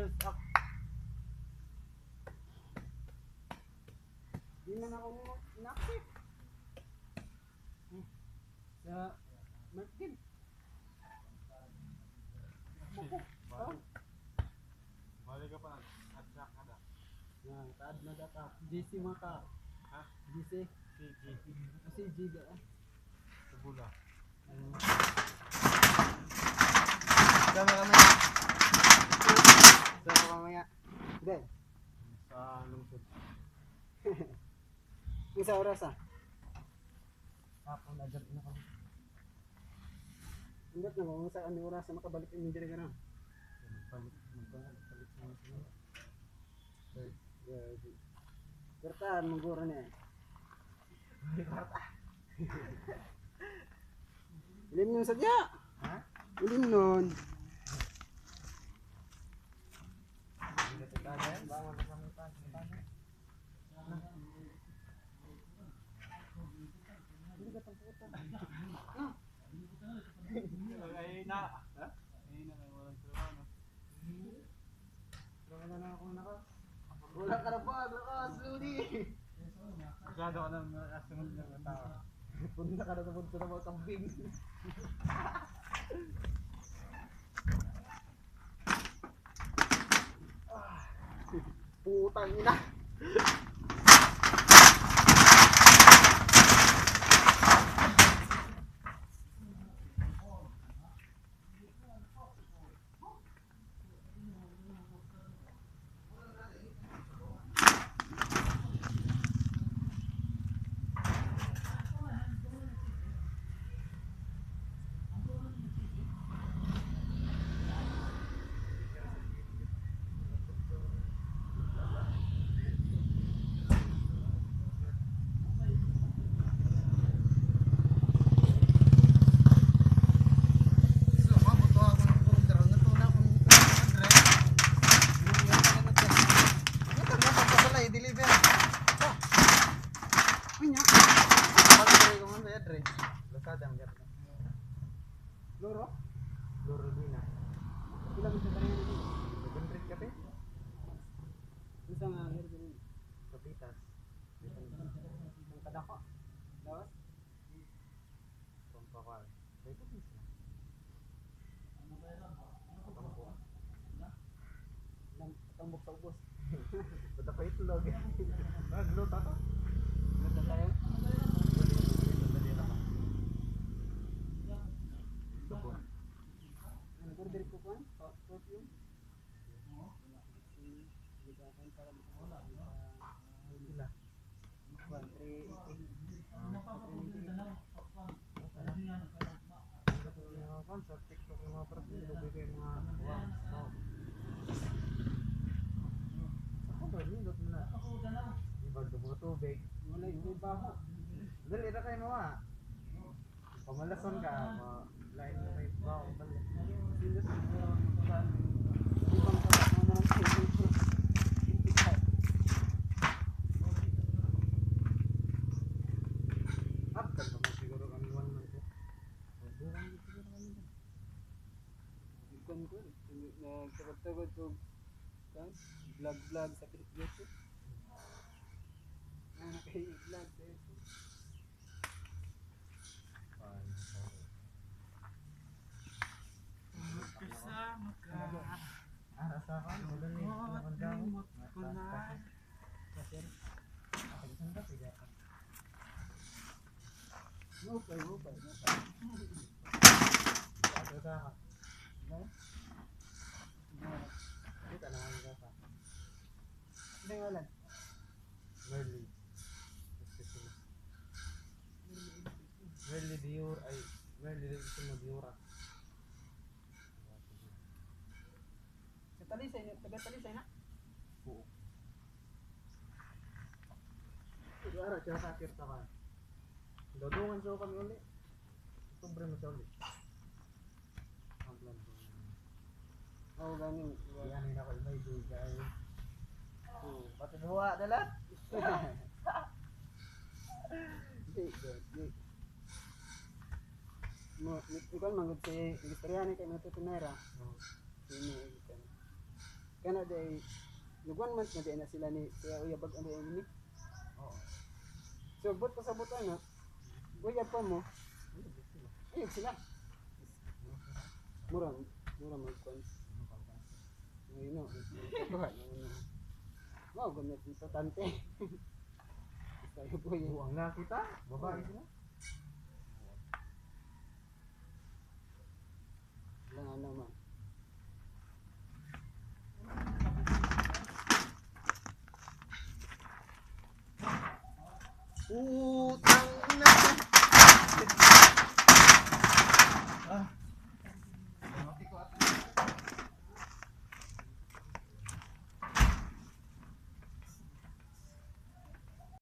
Diyos ako. Di man ako inakit. Sa market. Balik ka pa nag-attract ka na. Taad na data. GC maka. Ha? GC. CG. Kasi G da. Tabula. Sama kamaya. Sama kamaya. Hindi. Sa lungsod. Isa oras ah. Hapon agad na kami. Ingat na kung sa ano oras na makabalik yung hindi na Magpalit sa mga. Kertaan menggura niya. Ilim nun sadya. Ha? Ilim nun. Hindi ka tagayan? Baka masamang pa. Hindi ka tamputa. Ay na. Ha? Ay na kayo walang trabaho. Wala na akong nakas. Wala ka na ba? Nakas, Ludi. Masyado ka nang nakasunod ng tao. Punta ka na sa punta ng mga kambing. Putang ina. Loro? Loro din na. Ilang isa pa rin yun? 700 kape? Isa nga, meron din. Kapitas. Ang kadako. Lawas? Pampakal. Kaya ito din siya. Tambok sa ubos. Bata pa itlog. Nagluto ako. Nagda tayo? Sabon. Nag-order ko po? Perfume? Bigakan para Sila. 1, 380. Sa TikTok yung mga perfume, bigay mga 1. Ako ba, nindot mo na. Ibag mo tubig. wala yung baho. Dali na kayo nawa. Pamalason ka, lain mo may bawo. Sindos siguro magkakaroon. Di ba magkakaroon na ng tubig? After naman siguro kami 1 month ko. Buwan din siguro kami na. Ikon ko, nagtagod-tagod ko vlog sa YouTube. Nakahi-vlog sa YouTube. Kasama ka. Arasa ka, wala na yung pinakandang. Kasi, Pag-isang ka, pwede ka. Mupay. Arasa ka. No? Dito na ang arasa. Hindi nga lang. Merly. Specialist. Merly Dior ay Merly ito mo Diora. Sa Talisay, taga-Talisay na. Oo. Ito ara siya sa kirta ka. Dodongan sa kami uli. Sobre mo siya uli. Ang plan ko. Oo, ganing. Yan na ako may dugay. Pati buwa dalat. Di. Ikaw manggod si Victoriani kay Matutunera. Sino ikan. kana day nag 1 month na day na sila ni kaya uyabag ano ini. Oo. So but pa sa butan na uyab pa mo. Ayun sila. Mura magkon. Ngayon no. Kuha na. Wow, gamit importante. Tayo po yun. Buwang na kita. Babae sila. Lang naman. Utang